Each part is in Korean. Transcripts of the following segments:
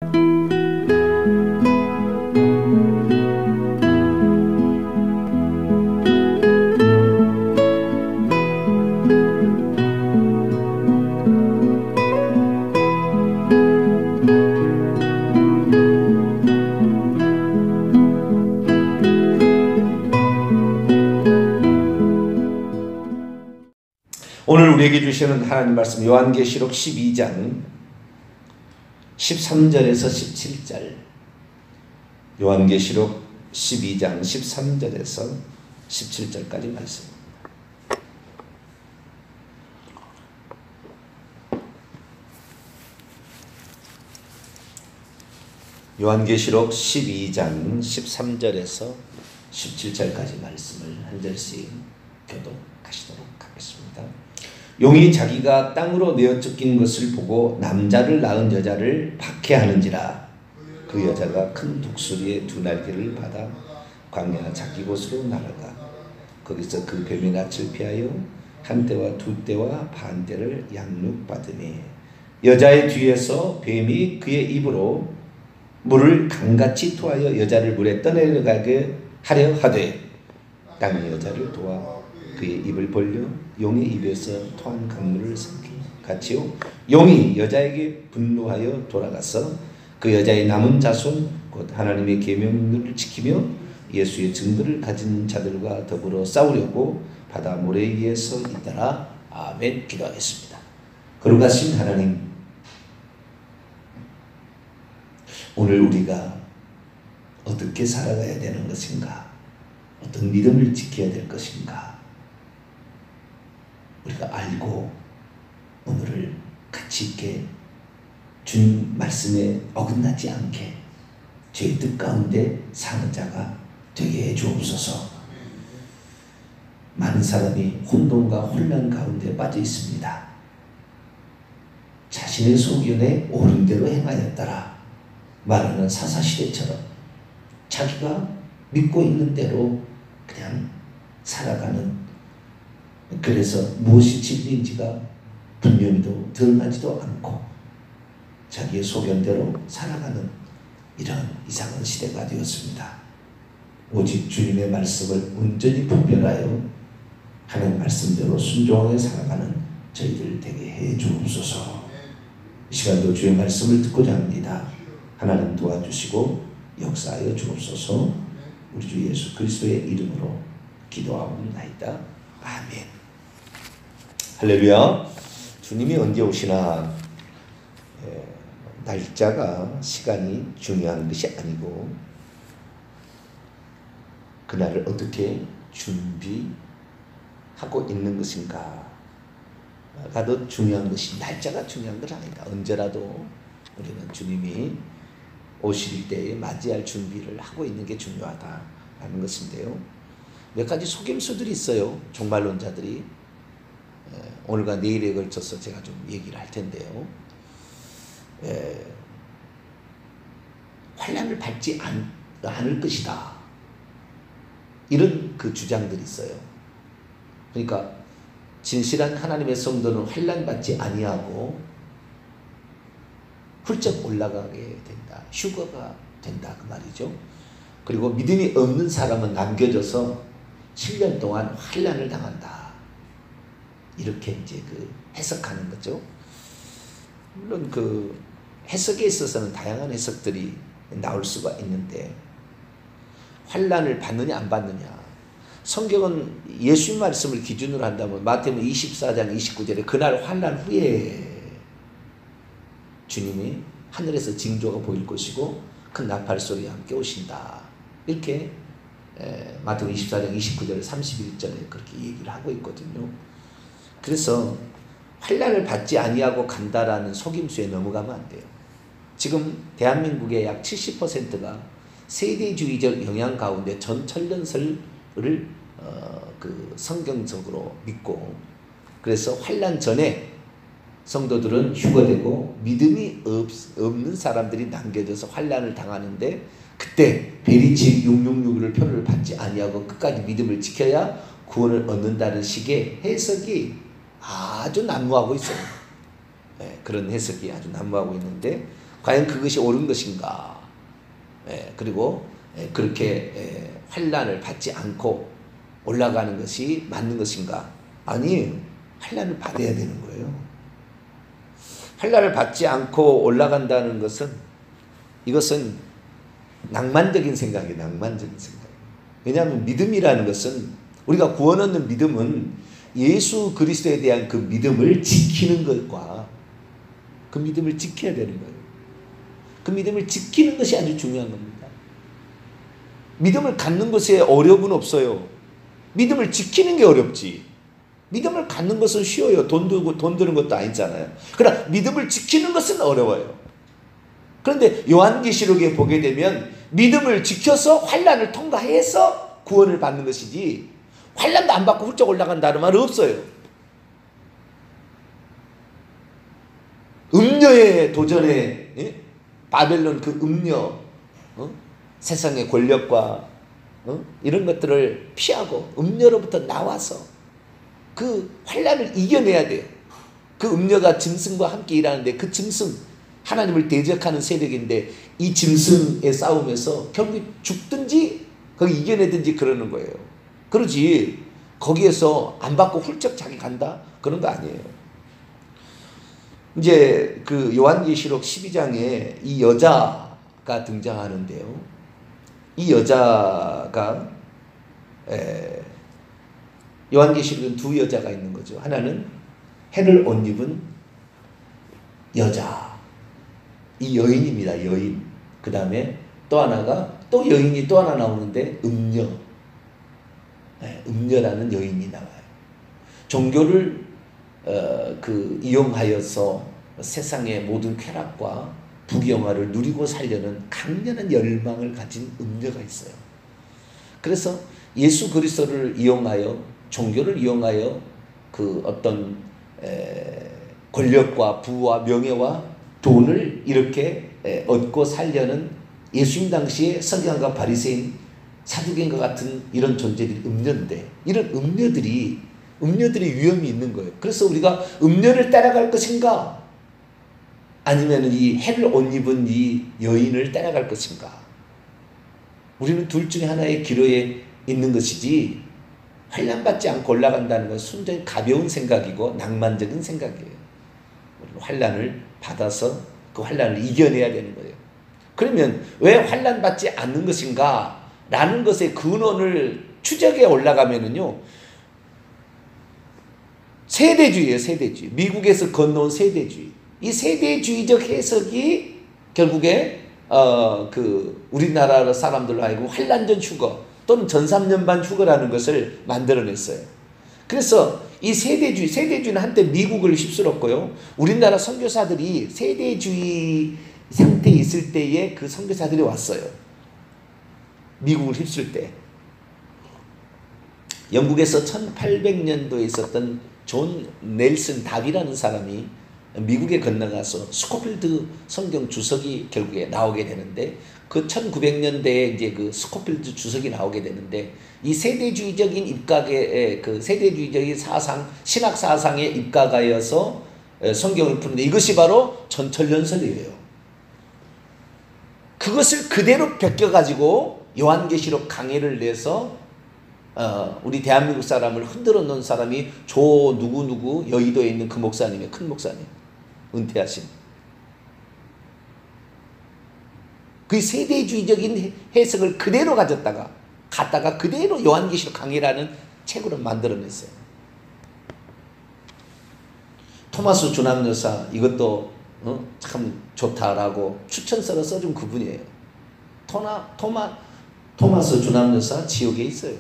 오늘 우리에게 주시는 하나님 말씀 요한계시록 12장 13절에서 17절. 요한계시록 12장 13절에서 17절까지 말씀입니다. 요한계시록 12장 13절에서 17절까지 말씀을 한 절씩 교독하시도록 하겠습니다. 용이 자기가 땅으로 내어 쫓긴 것을 보고 남자를 낳은 여자를 박해하는지라. 그 여자가 큰 독수리의 두 날개를 받아 광야 자기 곳으로 날아가 거기서 그 뱀의 낯을 피하여 한 때와 두 때와 반 때를 양육받으니 여자의 뒤에서 뱀이 그의 입으로 물을 강같이 토하여 여자를 물에 떠내려가게 하려 하되 땅이 여자를 도와 그의 입을 벌려 용의 입에서 토한 강물을 삼키니 같이요. 용이 여자에게 분노하여 돌아가서 그 여자의 남은 자손 곧 하나님의 계명들을 지키며 예수의 증거를 가진 자들과 더불어 싸우려고 바다 모래 위에서 있더라. 아멘. 기도하겠습니다. 거룩하신 하나님, 오늘 우리가 어떻게 살아가야 되는 것인가, 어떤 믿음을 지켜야 될 것인가 우리가 알고 오늘을 가치 있게 주님 말씀에 어긋나지 않게 죄의 뜻 가운데 사는 자가 되게 해 주옵소서. 많은 사람이 혼돈과 혼란 가운데 빠져 있습니다. 자신의 소견에 옳은 대로 행하였더라 말하는 사사시대처럼 자기가 믿고 있는 대로 그냥 살아가는, 그래서 무엇이 진리인지가 분명히도 드러나지도 않고 자기의 소견대로 살아가는 이런 이상한 시대가 되었습니다. 오직 주님의 말씀을 온전히 분별하여 하나님 말씀대로 순종하여 살아가는 저희들 되게 해 주옵소서. 이 시간도 주의 말씀을 듣고자 합니다. 하나님 도와주시고 역사하여 주옵소서. 우리 주 예수 그리스도의 이름으로 기도하옵나이다. 아멘. 할렐루야. 주님이 언제 오시나 날짜가, 시간이 중요한 것이 아니고 그날을 어떻게 준비하고 있는 것인가가 더 중요한 것이, 날짜가 중요한 건 아니다. 언제라도 우리는 주님이 오실 때에 맞이할 준비를 하고 있는 게 중요하다라는 것인데요. 몇 가지 속임수들이 있어요. 종말론자들이. 오늘과 내일에 걸쳐서 제가 좀 얘기를 할 텐데요. 환난을 받지 않을 것이다, 이런 그 주장들이 있어요. 그러니까 진실한 하나님의 성도는 환난 받지 아니하고 훌쩍 올라가게 된다, 휴거가 된다, 그 말이죠. 그리고 믿음이 없는 사람은 남겨져서 7년 동안 환난을 당한다, 이렇게 이제 그 해석하는 거죠. 물론 그 해석에 있어서는 다양한 해석들이 나올 수가 있는데, 환난을 받느냐 안 받느냐, 성경은 예수님 말씀을 기준으로 한다면 마태복음 24장 29절에 그날 환난 후에 주님이 하늘에서 징조가 보일 것이고 큰 나팔 소리와 함께 오신다, 이렇게 마태복음 24장 29절 31절에 그렇게 얘기를 하고 있거든요. 그래서 환난을 받지 아니하고 간다라는 속임수에 넘어가면 안 돼요. 지금 대한민국의 약 70%가 세대주의적 영향 가운데 전천년설을 그 성경적으로 믿고, 그래서 환난 전에 성도들은 휴거되고 믿음이 없는 사람들이 남겨져서 환난을 당하는데, 그때 베리치 666을 표를 받지 아니하고 끝까지 믿음을 지켜야 구원을 얻는다는 식의 해석이 아주 난무하고 있어요. 그런 해석이 아주 난무하고 있는데, 과연 그것이 옳은 것인가? 그리고 그렇게 환난을 받지 않고 올라가는 것이 맞는 것인가? 아니에요. 환난을 받아야 되는 거예요. 환난을 받지 않고 올라간다는 것은, 이것은 낭만적인 생각이에요. 낭만적인 생각. 왜냐하면 믿음이라는 것은, 우리가 구원 얻는 믿음은 예수 그리스도에 대한 그 믿음을 지키는 것과, 그 믿음을 지켜야 되는 거예요. 그 믿음을 지키는 것이 아주 중요한 겁니다. 믿음을 갖는 것에 어려움은 없어요. 믿음을 지키는 게 어렵지. 믿음을 갖는 것은 쉬워요. 돈 드는 것도 아니잖아요. 그러나 믿음을 지키는 것은 어려워요. 그런데 요한계시록에 보게 되면 믿음을 지켜서 환난을 통과해서 구원을 받는 것이지, 환난도 안 받고 훌쩍 올라간다는 말은 없어요. 음녀의 도전에, 바벨론 그 음녀, 세상의 권력과 이런 것들을 피하고 음녀로부터 나와서 그 환난을 이겨내야 돼요. 그 음녀가 짐승과 함께 일하는데, 그 짐승, 하나님을 대적하는 세력인데, 이 짐승의 싸움에서 결국 죽든지 거기 이겨내든지 그러는 거예요. 그러지 거기에서 안 받고 훌쩍 자기 간다? 그런 거 아니에요. 이제 그 요한계시록 12장에 이 여자가 등장하는데요. 이 여자가 요한계시록은 두 여자가 있는 거죠. 하나는 해를 옷 입은 여자, 이 여인입니다. 여인. 그 다음에 또 하나가, 또 여인이 또 하나 나오는데 음녀, 음녀라는 여인이 나와요. 종교를 이용하여서 세상의 모든 쾌락과 부귀영화를 누리고 살려는 강렬한 열망을 가진 음녀가 있어요. 그래서 예수 그리스도를 이용하여, 종교를 이용하여 그 어떤 권력과 부와 명예와 돈을 이렇게 얻고 살려는, 예수님 당시에 서기관과 바리새인, 사두개인과 같은 이런 존재들이 음녀인데, 이런 음녀들이 위험이 있는 거예요. 그래서 우리가 음녀를 따라갈 것인가, 아니면 이 해를 옷 입은 이 여인을 따라갈 것인가? 우리는 둘 중에 하나의 기로에 있는 것이지, 환난받지 않고 올라간다는 건 순전히 가벼운 생각이고 낭만적인 생각이에요. 우리는 환난을 받아서 그 환난을 이겨내야 되는 거예요. 그러면 왜 환난받지 않는 것인가? 라는 것의 근원을 추적해 올라가면은요, 세대주의예요. 세대주의. 미국에서 건너온 세대주의. 이 세대주의적 해석이 결국에 우리나라 사람들로 하여금 환난전 휴거 또는 전삼년반 휴거라는 것을 만들어냈어요. 그래서 이 세대주의는 한때 미국을 휩쓸었고요. 우리나라 선교사들이 세대주의 상태에 있을 때에 그 선교사들이 왔어요. 미국을 휩쓸 때. 영국에서 1800년도에 있었던 존 넬슨 답이라는 사람이 미국에 건너가서 스코필드 성경 주석이 결국에 나오게 되는데, 그 1900년대에 이제 그 스코필드 주석이 나오게 되는데, 이 세대주의적인 입각의 그 세대주의적인 사상, 신학 사상에 입각하여서 성경을 푸는데, 이것이 바로 전철연설이에요. 그것을 그대로 베껴가지고 요한계시록 강해를 내서 우리 대한민국 사람을 흔들어 놓은 사람이 조 누구누구 여의도에 있는 그 목사님이에요. 큰 목사님. 은퇴하신. 그 세대주의적인 해석을 그대로 갖다가 그대로 요한계시록 강해라는 책으로 만들어냈어요. 토마스 주남여사, 이것도 참 좋다라고 추천서를 써준 그분이에요. 토마스 주남여사 지옥에 있어요.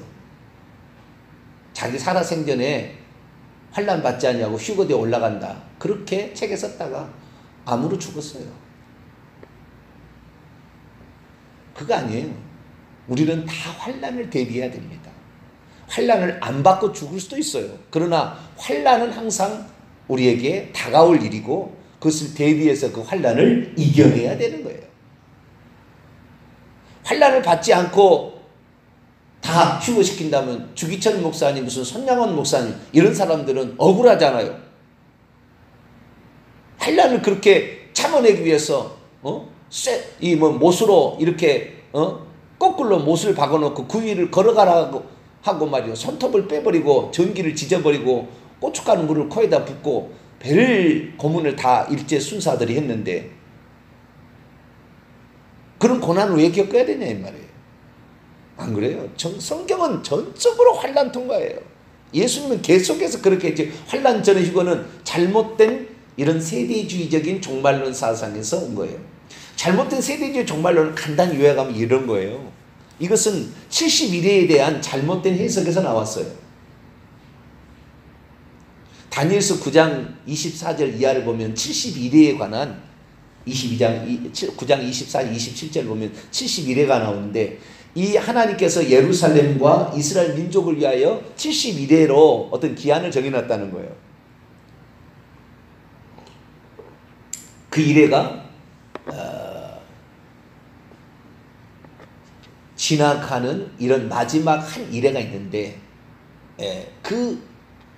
자기 살아생전에 환난 받지 않냐고 휴거대에 올라간다, 그렇게 책에 썼다가 암으로 죽었어요. 그거 아니에요. 우리는 다 환난을 대비해야 됩니다. 환난을 안 받고 죽을 수도 있어요. 그러나 환난은 항상 우리에게 다가올 일이고, 그것을 대비해서 그 환난을 이겨내야 되는 거예요. 환난을 받지 않고 다 휴거시킨다면 주기철 목사님, 무슨 손양원 목사님, 이런 사람들은 억울하잖아요. 환난을 그렇게 참아내기 위해서 이 뭐 못으로 이렇게 거꾸로 못을 박아놓고 그 위를 걸어가라고 하고 말이요. 손톱을 빼버리고 전기를 지져버리고 고춧가루 물을 코에다 붓고 별 고문을 다 일제 순사들이 했는데 그런 고난을 왜 겪어야 되냐 이 말이에요. 안 그래요? 성경은 전적으로 환난 통과예요. 예수님은 계속해서 그렇게 이제 환난 전이시고는 잘못된 이런 세대주의적인 종말론 사상에서 온 거예요. 잘못된 세대주의 종말론을 간단히 요약하면 이런 거예요. 이것은 71회에 대한 잘못된 해석에서 나왔어요. 다니엘서 9장 24절 이하를 보면 71회에 관한 9장 24, 27절 보면 71회가 나오는데 이 하나님께서 예루살렘과 이스라엘 민족을 위하여 71회로 어떤 기한을 정해놨다는 거예요. 그 이래가 지나가는 이런 마지막 한 이래가 있는데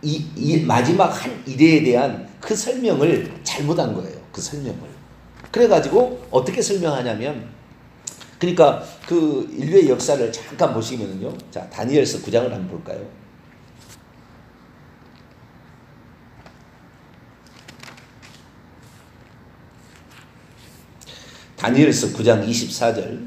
이 마지막 한 이래에 대한 그 설명을 잘못한 거예요. 그 설명을. 그래가지고 어떻게 설명하냐면 그러니까 그 인류의 역사를 잠깐 보시면은요. 자, 다니엘서 9장을 한번 볼까요? 다니엘서 9장 24절.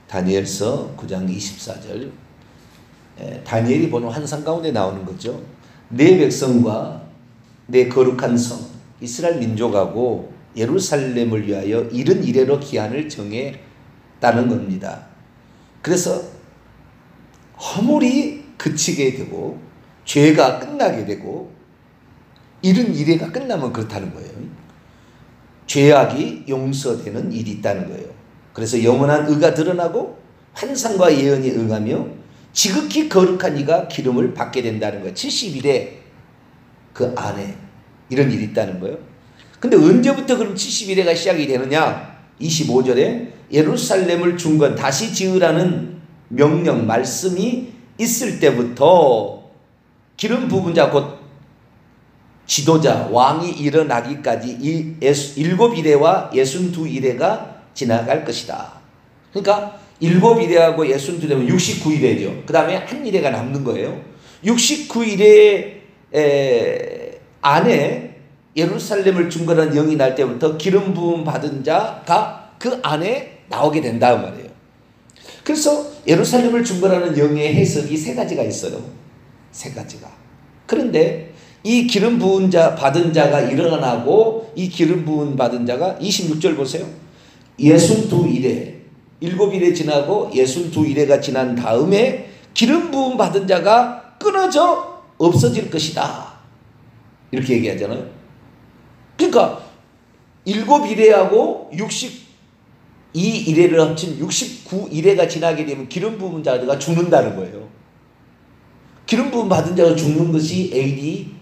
다니엘서 9장 24절. 다니엘이 보는 환상 가운데 나오는 거죠. 내 백성과 내 거룩한 성 이스라엘 민족하고 예루살렘을 위하여 이른 이래로 기한을 정했다는 겁니다. 그래서 허물이 그치게 되고 죄가 끝나게 되고 이른 이래가 끝나면 그렇다는 거예요. 죄악이 용서되는 일이 있다는 거예요. 그래서 영원한 의가 드러나고 환상과 예언이 응하며 지극히 거룩한 이가 기름을 받게 된다는 거예요. 70일에 그 안에 이런 일이 있다는 거예요. 근데 언제부터 그럼 71회가 시작이 되느냐? 25절에 예루살렘을 중건 다시 지으라는 명령 말씀이 있을 때부터 기름 부은 자 곧 지도자 왕이 일어나기까지 이 7이래와 62이래가 지나갈 것이다. 그러니까 7이래하고 62이래면 69이래죠. 그 다음에 한 이래가 남는 거예요. 69이래 안에 예루살렘을 중건한 영이 날 때부터 기름 부음 받은 자가 그 안에 나오게 된다 그 말이에요. 그래서 예루살렘을 중건하는 영의 해석이 세 가지가 있어요. 세 가지가. 그런데 이 기름 부은 자 받은 자가 일어나고 이 기름 부은 받은 자가 26절 보세요. 62이래 7이래 지나고 62이래가 지난 다음에 기름 부음 받은 자가 끊어져 없어질 것이다. 이렇게 얘기하잖아요. 그러니까 7이래하고 62이래를 합친 69이래가 지나게 되면 기름 부은 자가 죽는다는 거예요. 기름 부음 받은 자가 죽는 것이 AD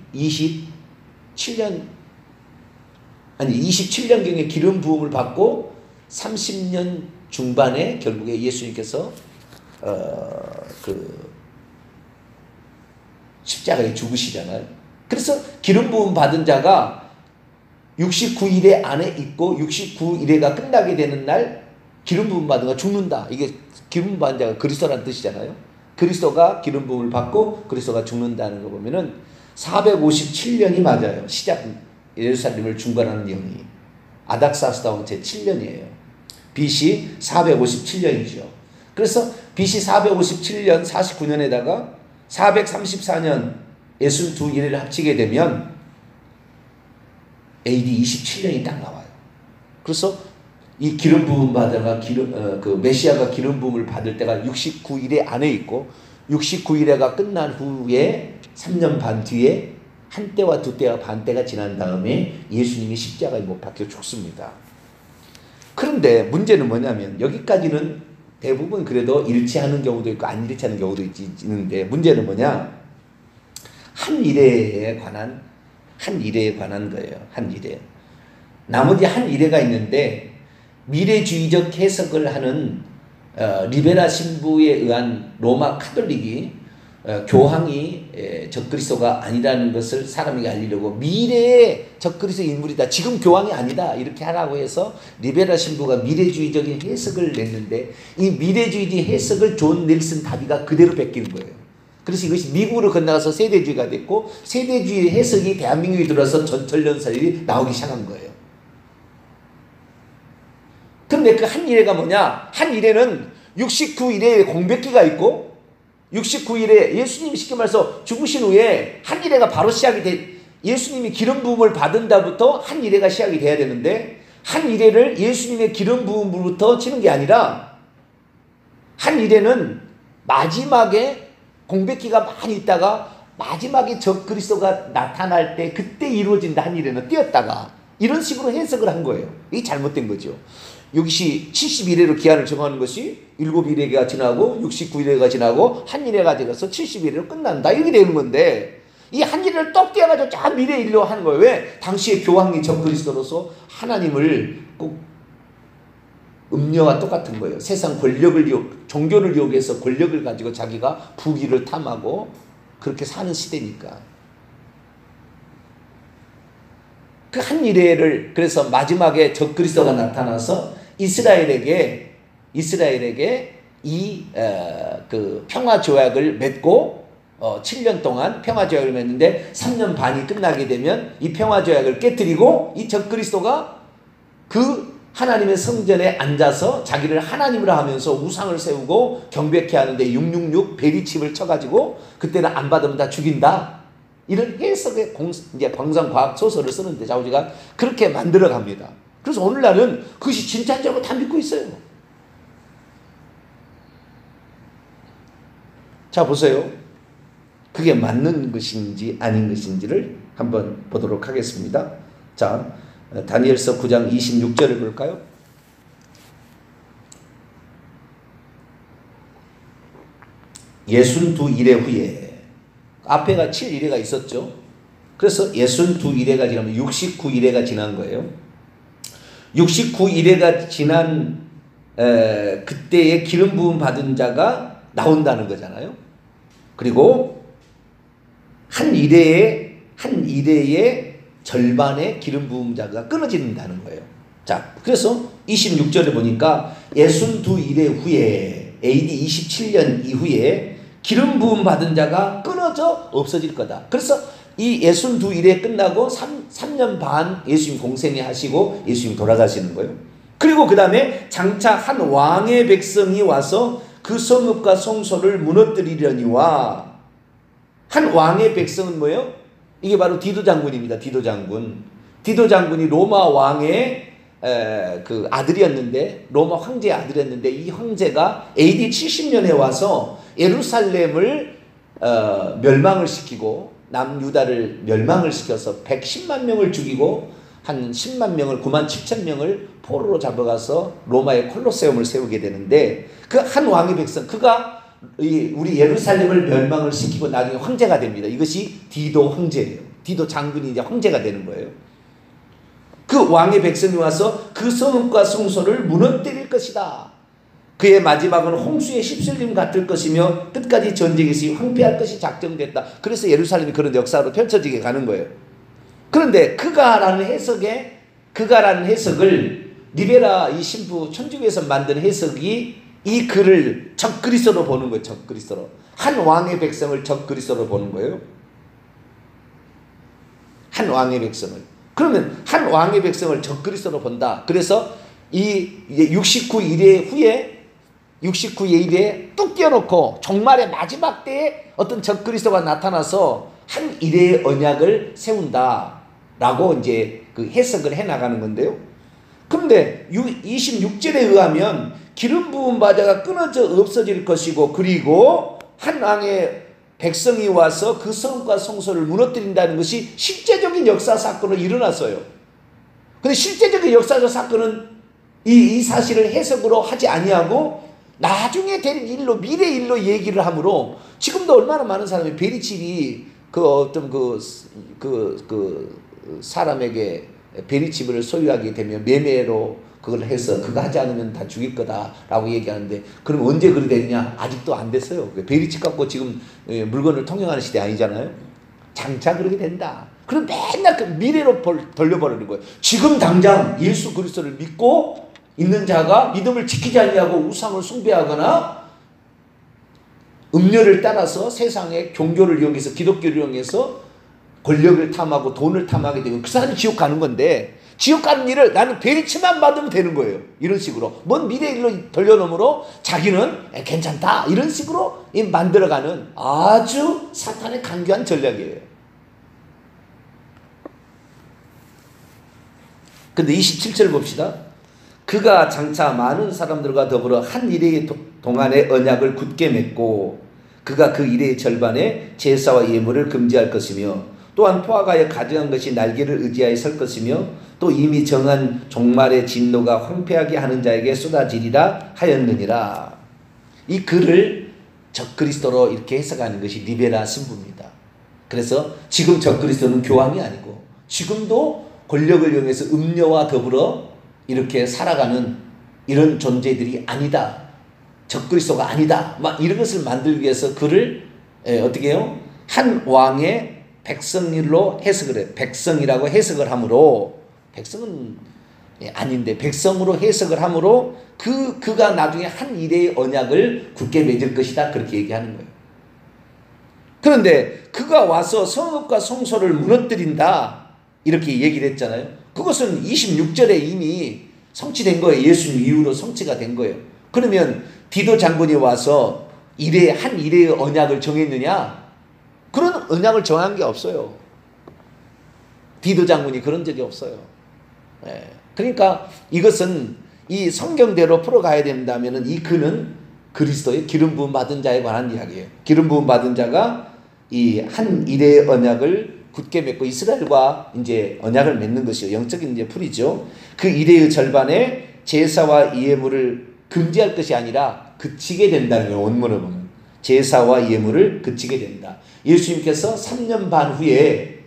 27년경에 기름 부음을 받고 30년 중반에 결국에 예수님께서 그 십자가에 죽으시잖아요. 그래서 기름 부음 받은 자가 69일에 안에 있고 69일에가 끝나게 되는 날 기름 부음 받은 자가 죽는다. 이게 기름 부음 받은 자가 그리스도라는 뜻이잖아요. 그리스도가 기름 부음을 받고 그리스도가 죽는다는 거 보면은 457년이 맞아요. 시작 예루살렘을 중건하는 영이 아닥사스다운 제7년이에요. BC 457년이죠. 그래서 BC 457년 49년에다가 434년 62일을 합치게 되면 AD 27년이 딱 나와요. 그래서 이 기름 부음 받아가 그 메시아가 기름 부음을 받을 때가 69일에 안에 있고 69일에가 끝난 후에 3년 반 뒤에 한 때와 두 때와 반 때가 지난 다음에 예수님이 십자가에 못 박혀 죽습니다. 그런데 문제는 뭐냐면 여기까지는 대부분 그래도 일치하는 경우도 있고 안 일치하는 경우도 있는데 문제는 뭐냐? 한 일에 관한 거예요. 한 일에. 나머지 한 일에가 있는데 미래주의적 해석을 하는 리베라 신부에 의한 로마 카톨릭이 교황이 적그리스도가 아니라는 것을 사람에게 알리려고 미래의 적그리스도 인물이다. 지금 교황이 아니다. 이렇게 하라고 해서 리베라 신부가 미래주의적인 해석을 냈는데 이 미래주의적인 해석을 존 넬슨 다비가 그대로 베끼는 거예요. 그래서 이것이 미국으로 건너가서 세대주의가 됐고 세대주의 해석이 대한민국에 들어와서 전철연설이 나오기 시작한 거예요. 그런데 그 한 일회가 뭐냐? 한 일회는 69일에 공백기가 있고 69일에 예수님이 쉽게 말해서 죽으신 후에 한 일회가 바로 시작이 돼. 예수님이 기름 부음을 받은 다부터 한 일회가 시작이 돼야 되는데 한 일회를 예수님의 기름 부음으로부터 치는 게 아니라 한 일회는 마지막에 공백기가 많이 있다가 마지막에 적그리스도가 나타날 때 그때 이루어진다. 한 일회는 뛰었다가 이런 식으로 해석을 한 거예요. 이게 잘못된 거죠. 여기시 71회로 기한을 정하는 것이 7일회가 지나고 69일회가 지나고 한 일회가 되어서 71회로 끝난다. 이렇게 되는 건데 이 한 일회를 똑 떼어가지고 저 미래 일로 하는 거예요. 왜? 당시에 교황이 적그리스도로서 하나님을 꼭 음녀와 똑같은 거예요. 세상 권력을 종교를 이용해서 권력을 가지고 자기가 부귀를 탐하고 그렇게 사는 시대니까. 그 한 일회를 그래서 마지막에 적그리스도가 나타나서 이스라엘에게 이 그 평화 조약을 맺고 7년 동안 평화 조약을 맺는데 3년 반이 끝나게 되면 이 평화 조약을 깨뜨리고 이 적그리스도가 그 하나님의 성전에 앉아서 자기를 하나님으로 하면서 우상을 세우고 경배케 하는데 666 베리칩을 쳐가지고 그때는 안 받으면 다 죽인다. 이런 해석의 이제 광상과학 소설을 쓰는데 자우지가 그렇게 만들어 갑니다. 그래서 오늘날은 그것이 진짜인 줄 알고 다 믿고 있어요. 자, 보세요. 그게 맞는 것인지 아닌 것인지를 한번 보도록 하겠습니다. 자, 다니엘서 9장 26절을 볼까요? 예순두 일회 후에 앞에가 7일회가 있었죠. 그래서 62일회가 지나면 69일회가 지난 거예요. 69일회가 지난 그때의 기름 부음 받은 자가 나온다는 거잖아요. 그리고 한 일회의 절반의 기름 부음자가 끊어진다는 거예요. 자, 그래서 26절에 보니까 62일회 후에 AD 27년 이후에 기름 부음 받은 자가 끊어져 없어질 거다. 그래서 이 62일에 끝나고 3년 반 예수님 공생애 하시고 예수님 돌아가시는 거예요. 그리고 그 다음에 장차 한 왕의 백성이 와서 그 성읍과 성소를 무너뜨리려니와. 한 왕의 백성은 뭐예요? 이게 바로 디도 장군입니다. 디도 장군이 로마 왕의 그 아들이었는데, 로마 황제의 아들이었는데, 이 황제가 AD 70년에 와서 예루살렘을 멸망을 시키고 남유다를 멸망을 시켜서 110만 명을 죽이고 한 10만 명을 9만 7천 명을 포로로 잡아가서 로마의 콜로세움을 세우게 되는데, 그 한 왕의 백성, 그가 우리 예루살렘을 멸망을 시키고 나중에 황제가 됩니다. 이것이 디도 황제예요. 디도 장군이 이제 황제가 되는 거예요. 그 왕의 백성이 와서 그 성읍과 성소를 무너뜨릴 것이다. 그의 마지막은 홍수의 휩쓸림 같을 것이며 끝까지 전쟁에서 황폐할 것이 작정됐다. 그래서 예루살렘이 그런 역사로 펼쳐지게 가는 거예요. 그런데 그가라는 해석을 리베라 이 신부 천주교에서 만든 해석이 이 글을 적그리스도로 보는 거예요. 적그리스도로. 한 왕의 백성을 적그리스도로 보는 거예요. 한 왕의 백성을. 그러면 한 왕의 백성을 적그리스도로 본다. 그래서 이 69일의 후에 69일에 뚝 띄워놓고 종말의 마지막 때에 어떤 적그리스도가 나타나서 한 일의 언약을 세운다라고 이제 그 해석을 해나가는 건데요. 그런데 26절에 의하면 기름 부은 바자가 끊어져 없어질 것이고, 그리고 한 왕의 백성이 와서 그 성과 성소를 무너뜨린다는 것이 실제적인 역사 사건으로 일어났어요. 근데 실제적인 역사적 사건은 이 사실을 해석으로 하지 아니하고 나중에 될 일로, 미래 일로 얘기를 하므로 지금도 얼마나 많은 사람이 베리칩이 그 어떤 그 사람에게 베리칩을 소유하게 되면 매매로 그걸 해서 그거 하지 않으면 다 죽일 거다라고 얘기하는데, 그럼 언제 그리 되느냐? 아직도 안 됐어요. 베리칩 갖고 지금 물건을 통용하는 시대 아니잖아요. 장차 그렇게 된다. 그럼 맨날 그 미래로 돌려버리는 거예요. 지금 당장 예수 그리스도를 믿고 있는 자가 믿음을 지키지 않냐고 우상을 숭배하거나 음료를 따라서 세상의 종교를 이용해서, 기독교를 이용해서 권력을 탐하고 돈을 탐하게 되면 그 사람이 지옥 가는 건데, 지옥 가는 일을 나는 베리치만 받으면 되는 거예요. 이런 식으로 먼 미래 일로 돌려놓으므로 자기는 괜찮다 이런 식으로 만들어가는 아주 사탄의 강교한 전략이에요. 근데 27절 봅시다. 그가 장차 많은 사람들과 더불어 한 이레의 동안의 언약을 굳게 맺고 그가 그 이레의 절반에 제사와 예물을 금지할 것이며 또한 포악하여 가증한 것이 날개를 의지하여 설 것이며 또 이미 정한 종말의 진노가 황폐하게 하는 자에게 쏟아지리라 하였느니라. 이 글을 적그리스도로 이렇게 해석하는 것이 리베라 신부입니다. 그래서 지금 적그리스도는 교황이 아니고 지금도 권력을 이용해서 음료와 더불어 이렇게 살아가는 이런 존재들이 아니다. 적그리스도가 아니다. 막 이런 것을 만들기 위해서 그를 어떻게 해요? 한 왕의 백성일로 해석을 해요. 백성이라고 해석을 하므로, 백성은 아닌데 백성으로 해석을 하므로 그가 나중에 한 이레의 언약을 굳게 맺을 것이다. 그렇게 얘기하는 거예요. 그런데 그가 와서 성읍과 성소를 무너뜨린다. 이렇게 얘기를 했잖아요. 그것은 26절에 이미 성취된 거예요. 예수님 이후로 성취가 된 거예요. 그러면 디도 장군이 와서 한 이레의 언약을 정했느냐? 그런 언약을 정한 게 없어요. 디도 장군이 그런 적이 없어요. 그러니까 이것은 이 성경대로 풀어가야 된다면 이 그는 그리스도의 기름 부음 받은 자에 관한 이야기예요. 기름 부음 받은 자가 이 한 이레의 언약을 굳게 맺고 이스라엘과 이제 언약을 맺는 것이요. 영적인 이제 풀이죠. 그 이레의 절반에 제사와 예물을 금지할 것이 아니라 그치게 된다는 거예요. 원문을 보면. 제사와 예물을 그치게 된다. 예수님께서 3년 반 후에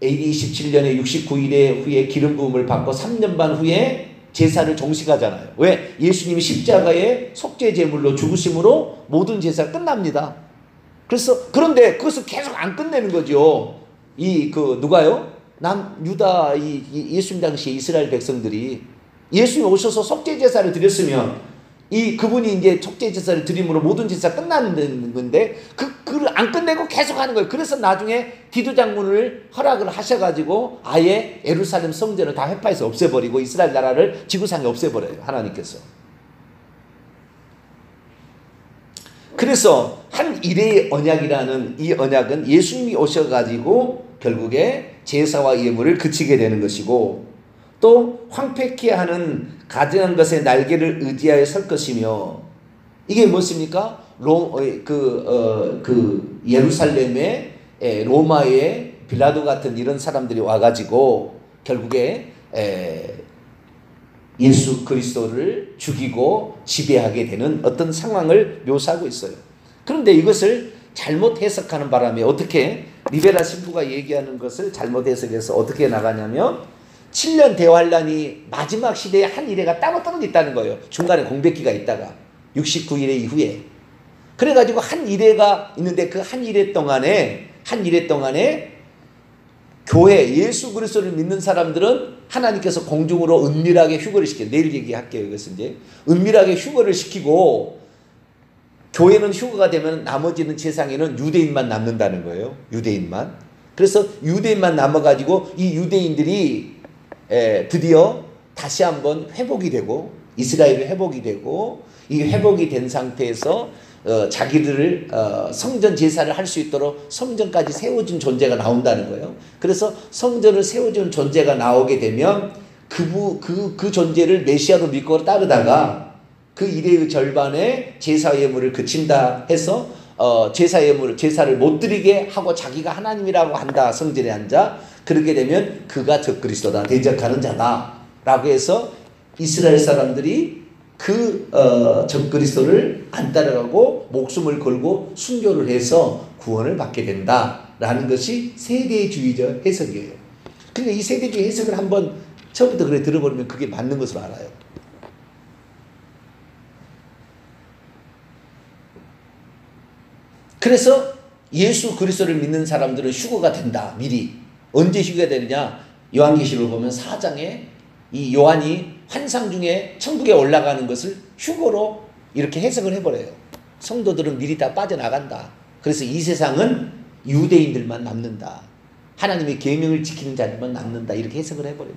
AD 27년에 69일에 후에 기름 부음을 받고 3년 반 후에 제사를 종식하잖아요. 왜? 예수님이 십자가의 속죄 제물로 죽으심으로 모든 제사가 끝납니다. 그런데 그것을 계속 안 끝내는 거죠. 누가요? 유다 예수님 당시에 이스라엘 백성들이 예수님이 오셔서 속죄 제사를 드렸으면 그분이 이제 속죄 제사를 드림으로 모든 제사 끝나는 건데 그를 안 끝내고 계속 하는 거예요. 그래서 나중에 디도 장군을 허락을 하셔가지고 아예 예루살렘 성전을 다 회파해서 없애버리고 이스라엘 나라를 지구상에 없애버려요. 하나님께서. 그래서 한 이레의 언약이라는 이 언약은 예수님이 오셔가지고 결국에 제사와 예물을 그치게 되는 것이고, 또 황폐케 하는 가증한 것의 날개를 의지하여 설 것이며, 이게 무엇입니까? 예루살렘에 로마의 빌라도 같은 이런 사람들이 와가지고 결국에 예수 그리스도를 죽이고 지배하게 되는 어떤 상황을 묘사하고 있어요. 그런데 이것을 잘못 해석하는 바람에 어떻게 리베라 신부가 얘기하는 것을 잘못 해석해서 어떻게 나가냐면 7년 대환란이 마지막 시대에 한 이래가 따로 떨어져 있다는 거예요. 중간에 공백기가 있다가 69일의 이후에. 그래가지고 한 이래가 있는데 그 한 이래 동안에 교회 예수 그리스도를 믿는 사람들은 하나님께서 공중으로 은밀하게 휴거를 시켜요. 내일 얘기할게요. 이것은 이제 은밀하게 휴거를 시키고, 교회는 휴거가 되면 나머지는 세상에는 유대인만 남는다는 거예요. 유대인만. 그래서 유대인만 남아가지고 이 유대인들이 드디어 다시 한번 회복이 되고 이스라엘이 회복이 되고, 이 회복이 된 상태에서 자기들을 성전 제사를 할 수 있도록 성전까지 세워준 존재가 나온다는 거예요. 그래서 성전을 세워준 존재가 나오게 되면 그 존재를 메시아로 믿고 따르다가 그 이레의 절반에 제사 예물을 그친다 해서 제사를 못 드리게 하고 자기가 하나님이라고 한다. 성전에 앉아. 그렇게 되면 그가 적그리스도다. 대적하는 자다. 라고 해서 이스라엘 사람들이 적그리스도를 안 따라가고 목숨을 걸고 순교를 해서 구원을 받게 된다라는 것이 세대주의적 해석이에요. 그러니까 이 세대주의 해석을 한번 처음부터 그래 들어버리면 그게 맞는 것으로 알아요. 그래서 예수 그리스도를 믿는 사람들은 휴거가 된다. 미리. 언제 휴거가 되느냐? 요한계시록을 보면 4장에 이 요한이 환상 중에 천국에 올라가는 것을 휴거로 이렇게 해석을 해버려요. 성도들은 미리 다 빠져나간다. 그래서 이 세상은 유대인들만 남는다. 하나님의 계명을 지키는 자들만 남는다. 이렇게 해석을 해버려요.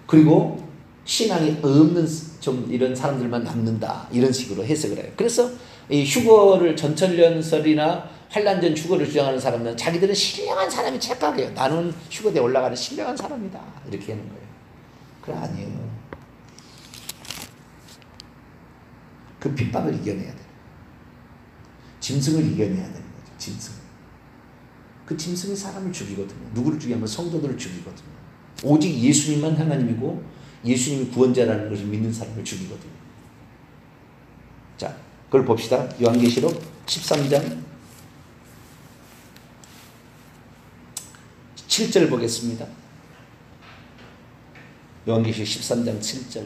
그리고 신앙이 없는 좀 이런 사람들만 남는다. 이런 식으로 해석을 해요. 그래서 이 휴거를 전천년설이나 환란전 휴거를 주장하는 사람은 자기들은 신령한 사람이 착각해요. 나는 휴거대에 올라가는 신령한 사람이다. 이렇게 하는 거예요. 그래 아니에요. 그 핍박을 이겨내야 돼요. 짐승을 이겨내야 되는 거죠. 짐승. 그 짐승이 사람을 죽이거든요. 누구를 죽이냐면 성도들을 죽이거든요. 오직 예수님만 하나님이고 예수님이 구원자라는 것을 믿는 사람을 죽이거든요. 자, 그걸 봅시다. 요한계시록 13장 7절 보겠습니다. 요한계시록 13장 7절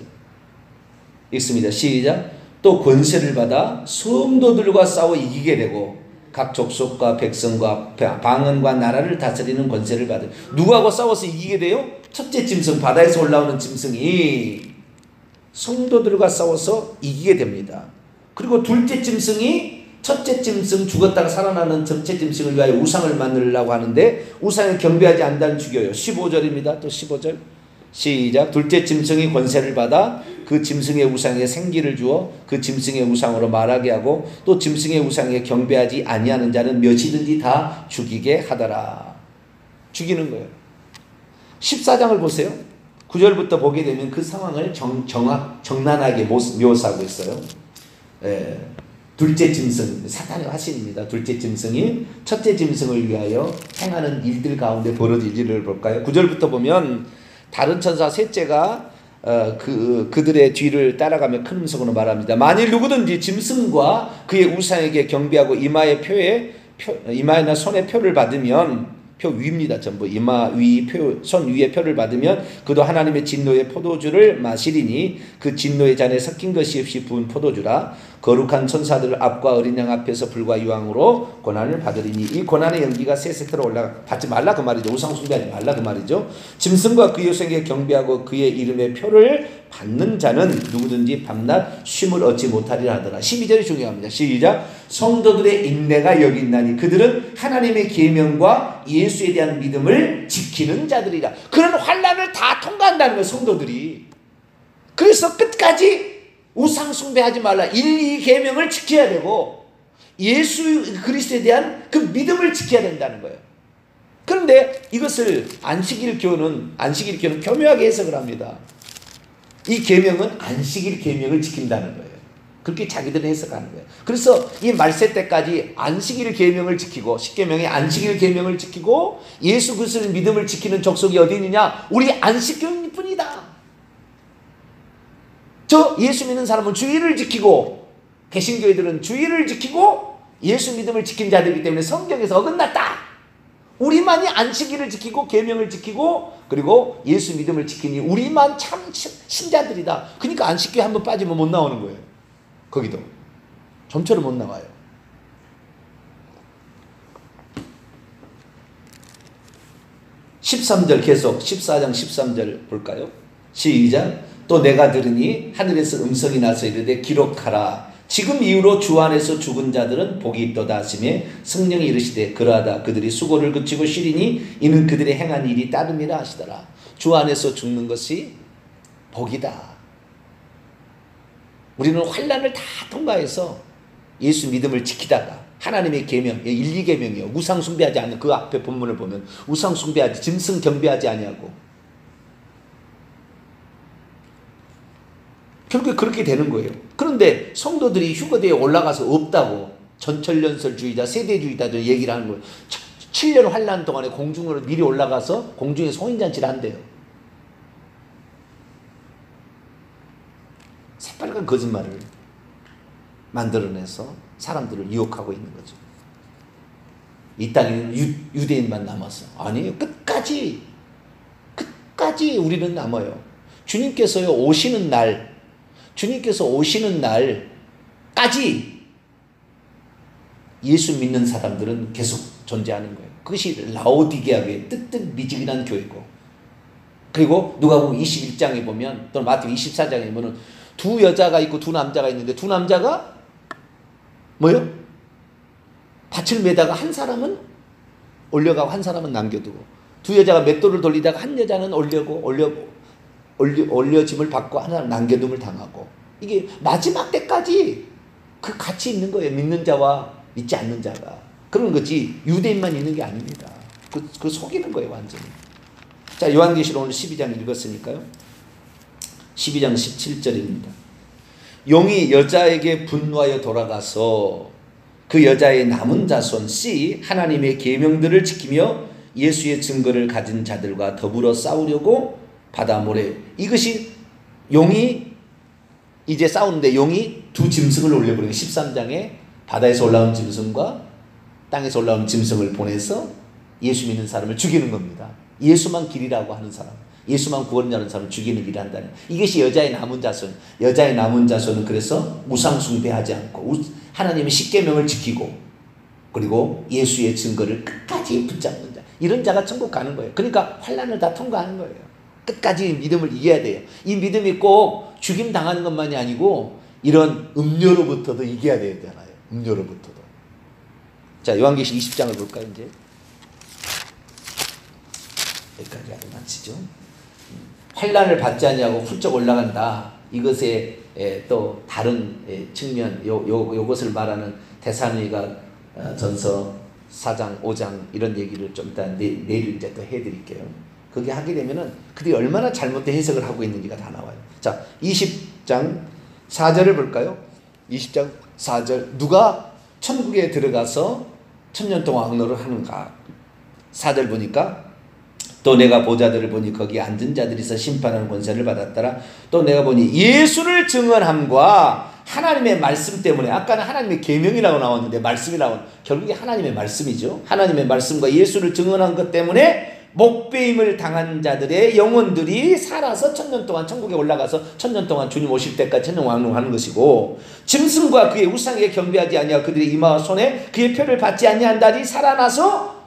읽습니다. 시작. 또 권세를 받아 성도들과 싸워 이기게 되고 각 족속과 백성과 방언과 나라를 다스리는 권세를 받은. 누구하고 싸워서 이기게 돼요? 첫째 짐승, 바다에서 올라오는 짐승이 성도들과 싸워서 이기게 됩니다. 그리고 둘째 짐승이 첫째 짐승 죽었다가 살아나는 첫째 짐승을 위하여 우상을 만들려고 하는데 우상을 경배하지 않다는 죽여요. 15절입니다. 또 15절 시작. 둘째 짐승이 권세를 받아 그 짐승의 우상에 생기를 주어 그 짐승의 우상으로 말하게 하고 또 짐승의 우상에 경배하지 아니하는 자는 몇이든지 다 죽이게 하더라. 죽이는 거예요. 14장을 보세요. 9절부터 보게 되면 그 상황을 정난하게 묘사하고 있어요. 둘째 짐승, 사탄의 화신입니다. 둘째 짐승이 첫째 짐승을 위하여 행하는 일들 가운데 벌어질 일을 볼까요? 9절부터 보면 다른 천사 셋째가 그들의 뒤를 따라가며 큰 음성으로 말합니다. 만일 누구든지 짐승과 그의 우상에게 경배하고 이마에나 손에 표를 받으면, 표 위입니다. 전부 이마 위, 손 위에 표를 받으면 그도 하나님의 진노의 포도주를 마시리니 그 진노의 잔에 섞인 것이 없이 부은 포도주라. 거룩한 천사들 앞과 어린 양 앞에서 불과 유황으로 고난을 받으리니 이 고난의 연기가 세 세트로 올라가 받지 말라 그 말이죠. 우상 숭배하지 말라 그 말이죠. 짐승과 그의 우상에게 경배하고 그의 이름의 표를 받는 자는 누구든지 밤낮 쉼을 얻지 못하리라 하더라. 12절이 중요합니다. 시작. 성도들의 인내가 여기 있나니 그들은 하나님의 계명과 예수에 대한 믿음을 지키는 자들이라. 그런 환난을 다 통과한다는 거예요. 성도들이. 그래서 끝까지 우상 숭배하지 말라. 1, 2 계명을 지켜야 되고 예수 그리스도에 대한 그 믿음을 지켜야 된다는 거예요. 그런데 이것을 안식일 교는 교묘하게 해석을 합니다. 이 계명은 안식일 계명을 지킨다는 거예요. 그렇게 자기들은 해석하는 거예요. 그래서 이 말세 때까지 안식일 계명을 지키고 10계명의 안식일 계명을 지키고 예수 그리스도의 믿음을 지키는 족속이 어디 있느냐? 우리 안식교일 뿐이다. 저 예수 믿는 사람은 주일을 지키고 개신교회들은 주일을 지키고 예수 믿음을 지킨 자들이기 때문에 성경에서 어긋났다. 우리만이 안식일을 지키고 계명을 지키고 그리고 예수 믿음을 지키니 우리만 참 신자들이다. 그러니까 안식교회 한번 빠지면 못 나오는 거예요. 거기도 좀처럼 못 나와요. (13절) 계속 14장 13절 볼까요? 시작. 또 내가 들으니 하늘에서 음성이 나서 이르되 기록하라. 지금 이후로 주 안에서 죽은 자들은 복이 있도다 하시매 성령이 이르시되 그러하다. 그들이 수고를 그치고 쉬리니 이는 그들의 행한 일이 따름이라 하시더라. 주 안에서 죽는 것이 복이다. 우리는 환난을 다 통과해서 예수 믿음을 지키다가 하나님의 계명, 1, 2계명이요. 우상 숭배하지 않는 그 앞에 본문을 보면 우상 숭배하지, 짐승 경배하지 아니하고 결국에 그렇게 되는 거예요. 그런데 성도들이 휴거대에 올라가서 없다고 전천년설주의자, 세대주의자들 얘기를 하는 거예요. 7년 환난 동안에 공중으로 미리 올라가서 공중에 송인잔치를 한대요. 새빨간 거짓말을 만들어내서 사람들을 유혹하고 있는 거죠. 이 땅에는 유대인만 남았어. 아니에요. 끝까지 우리는 남아요. 주님께서 오시는 날까지 예수 믿는 사람들은 계속 존재하는 거예요. 그것이 라오디게아 교회, 뜨뜻미지근한 교회고, 그리고 누가복음 21장에 보면 또는 마태복음 24장에 보면 두 여자가 있고 두 남자가 있는데 두 남자가 뭐요? 밭을 매다가 한 사람은 올려가고 한 사람은 남겨두고, 두 여자가 맷돌을 돌리다가 한 여자는 올려짐을 받고 한 사람은 남겨둠을 당하고, 이게 마지막 때까지 그 같이 있는 거예요. 믿는 자와 믿지 않는 자가. 그런 거지 유대인만 있는 게 아닙니다. 그 속이는 거예요 완전히. 자, 요한계시록 오늘 12장 읽었으니까요. 12장 17절입니다. 용이 여자에게 분노하여 돌아가서 그 여자의 남은 자손 C 하나님의 계명들을 지키며 예수의 증거를 가진 자들과 더불어 싸우려고 바다 모래, 이것이 용이 이제 싸우는데 용이 두 짐승을 올려버리고 13장에 바다에서 올라온 짐승과 땅에서 올라온 짐승을 보내서 예수 믿는 사람을 죽이는 겁니다. 예수만 길이라고 하는 사람, 예수만 구원이라는 사람을 죽이는 일을 한다는, 이것이 여자의 남은 자손. 여자의 남은 자손은 그래서 우상 숭배하지 않고 하나님의 십계명을 지키고 그리고 예수의 증거를 끝까지 붙잡는 자, 이런 자가 천국 가는 거예요. 그러니까 환난을 다 통과하는 거예요. 끝까지 믿음을 이겨야 돼요. 이 믿음이 꼭 죽임 당하는 것만이 아니고 이런 음료로부터도 이겨야 되잖아요. 음료로부터도. 자, 요한계시록 20장을 볼까요? 이제 여기까지 하고 마치죠. 환난을 받지 아니하고 훌쩍 올라간다. 이것의 또 다른 측면, 요것을 말하는 데살로니가 전서 4장, 5장 이런 얘기를 좀 이따 내일 이제 또 해드릴게요. 그게 하게 되면은 그들이 얼마나 잘못된 해석을 하고 있는지가 다 나와요. 자, 20장 4절을 볼까요? 20장 4절. 누가 천국에 들어가서 천년 동안 왕노를 하는가? 4절 보니까 또 내가 보자들을 보니 거기 앉은 자들이서 심판하는 권세를 받았더라. 또 내가 보니 예수를 증언함과 하나님의 말씀 때문에, 아까는 하나님의 계명이라고 나왔는데 말씀이라고, 결국에 하나님의 말씀이죠. 하나님의 말씀과 예수를 증언한 것 때문에 목배임을 당한 자들의 영혼들이 살아서 천년 동안 천국에 올라가서 천년 동안 주님 오실 때까지 천년 왕릉하는 것이고, 짐승과 그의 우상에 경배하지 아니하고 그들의 이마와 손에 그의 표를 받지 아니한 자들이 살아나서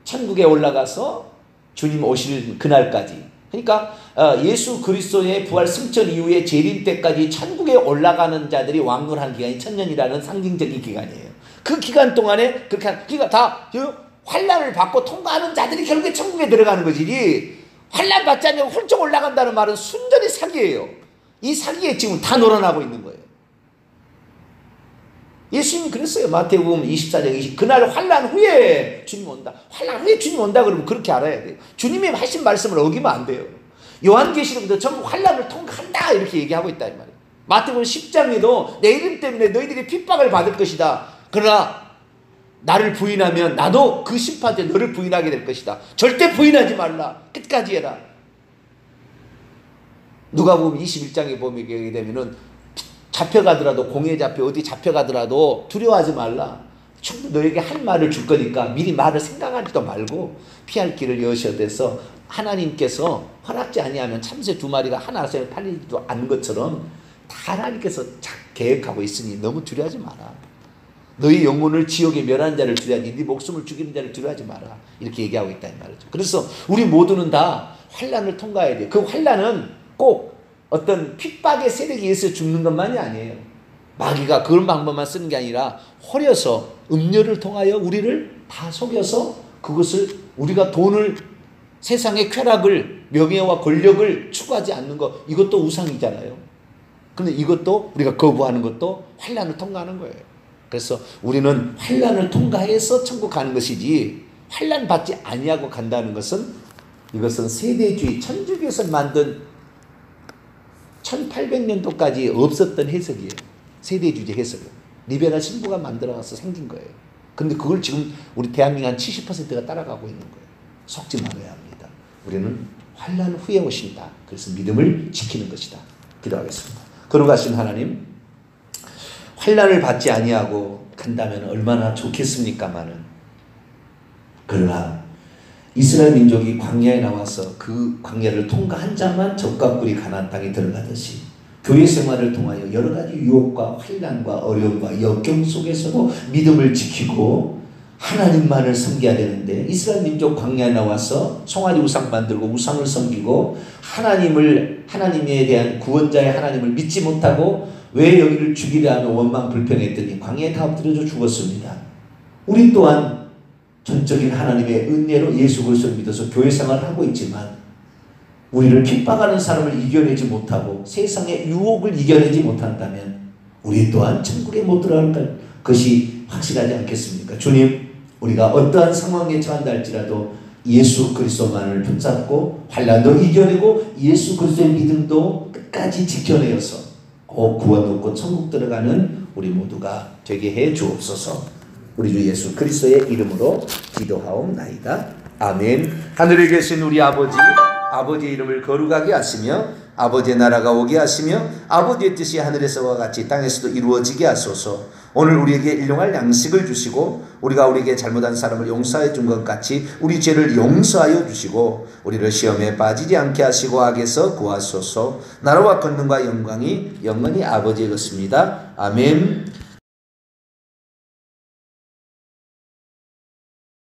천국에 올라가서 주님 오실 그날까지, 그러니까 예수 그리스도의 부활 승천 이후에 재림 때까지 천국에 올라가는 자들이 왕노하는 기간이 천년이라는 상징적인 기간이에요. 그 기간 동안에 그러니까 다 환난을 받고 통과하는 자들이 결국에 천국에 들어가는 거지, 환난 받지 않으면 훌쩍 올라간다는 말은 순전히 사기예요. 이 사기에 지금 다 놀아나고 있는 거예요. 예수님이 그랬어요. 마태복음 24장 20, 그날 환난 후에 주님 온다. 환난 후에 주님 온다 그러면 그렇게 알아야 돼요. 주님이 하신 말씀을 어기면 안 돼요. 요한계시록도 전부 환난을 통과한다 이렇게 얘기하고 있다 이 말이에요. 마태복음 10장에도 내 이름 때문에 너희들이 핍박을 받을 것이다. 그러나 나를 부인하면 나도 그 심판 때 너를 부인하게 될 것이다. 절대 부인하지 말라. 끝까지 해라. 누가복음 21장에 보게 되면은 잡혀가더라도, 공에 잡혀 어디 잡혀가더라도 두려워하지 말라. 충분히 너에게 할 말을 줄 거니까 미리 말을 생각하지도 말고 피할 길을 여셔야 돼서, 하나님께서 허락지 아니하면 참새 2마리가 하나씩 팔리지도 않은 것처럼 다 하나님께서 계획하고 있으니 너무 두려워하지 마라. 너희 영혼을 지옥에 멸하는 자를 두려워하지, 네 목숨을 죽이는 자를 두려워하지 마라. 이렇게 얘기하고 있다 이 말이죠. 그래서 우리 모두는 다 환난을 통과해야 돼요. 그 환난은 꼭 어떤 핍박의 세력에 의해서 죽는 것만이 아니에요. 마귀가 그런 방법만 쓰는 게 아니라 호려서 음료를 통하여 우리를 다 속여서 그것을, 우리가 돈을, 세상의 쾌락을, 명예와 권력을 추구하지 않는 것, 이것도 우상이잖아요. 그런데 이것도 우리가 거부하는 것도 환난을 통과하는 거예요. 그래서 우리는 환난을 통과해서 천국 가는 것이지, 환난 받지 아니하고 간다는 것은, 이것은 세대주의, 천주교에서 만든 1800년도까지 없었던 해석이에요. 세대주의 해석은 리베랄 신부가 만들어서 생긴 거예요. 그런데 그걸 지금 우리 대한민국 한 70%가 따라가고 있는 거예요. 속지 말아야 합니다. 우리는 환난 후에 오신다. 그래서 믿음을 지키는 것이다. 기도하겠습니다. 거룩하신 하나님, 환난을 받지 아니하고 간다면 얼마나 좋겠습니까마는, 그러나 이스라엘 민족이 광야에 나와서 그 광야를 통과한 자만 적과 꿀이 가나안 땅에 들어가듯이 교회 생활을 통하여 여러 가지 유혹과 환난과 어려움과 역경 속에서도 믿음을 지키고 하나님만을 섬겨야 되는데 이스라엘 민족 광야에 나와서 송아지 우상 만들고 우상을 섬기고 하나님에 대한 구원자의 하나님을 믿지 못하고 왜 여기를 죽이려 하며 원망 불평했더니 광야에 다 엎드려져 죽었습니다. 우리 또한 전적인 하나님의 은혜로 예수 그리스도를 믿어서 교회 생활을 하고 있지만 우리를 핍박하는 사람을 이겨내지 못하고 세상의 유혹을 이겨내지 못한다면 우리 또한 천국에 못 들어갈 것이 확실하지 않겠습니까? 주님, 우리가 어떠한 상황에 처한다 할지라도 예수 그리스도만을 붙잡고 환난도 이겨내고 예수 그리스도의 믿음도 끝까지 지켜내어서 꼭 구원 얻고 천국 들어가는 우리 모두가 되게 해 주옵소서. 우리 주 예수 그리스도의 이름으로 기도하옵나이다. 아멘. 하늘에 계신 우리 아버지의 이름을 거룩하게 하시며 아버지의 나라가 오게 하시며 아버지의 뜻이 하늘에서와 같이 땅에서도 이루어지게 하소서. 오늘 우리에게 일용할 양식을 주시고 우리가 우리에게 잘못한 사람을 용서해 준 것 같이 우리 죄를 용서하여 주시고 우리를 시험에 빠지지 않게 하시고 악에서 구하소서. 나라와 권능과 영광이 영원히 아버지의 것입니다. 아멘.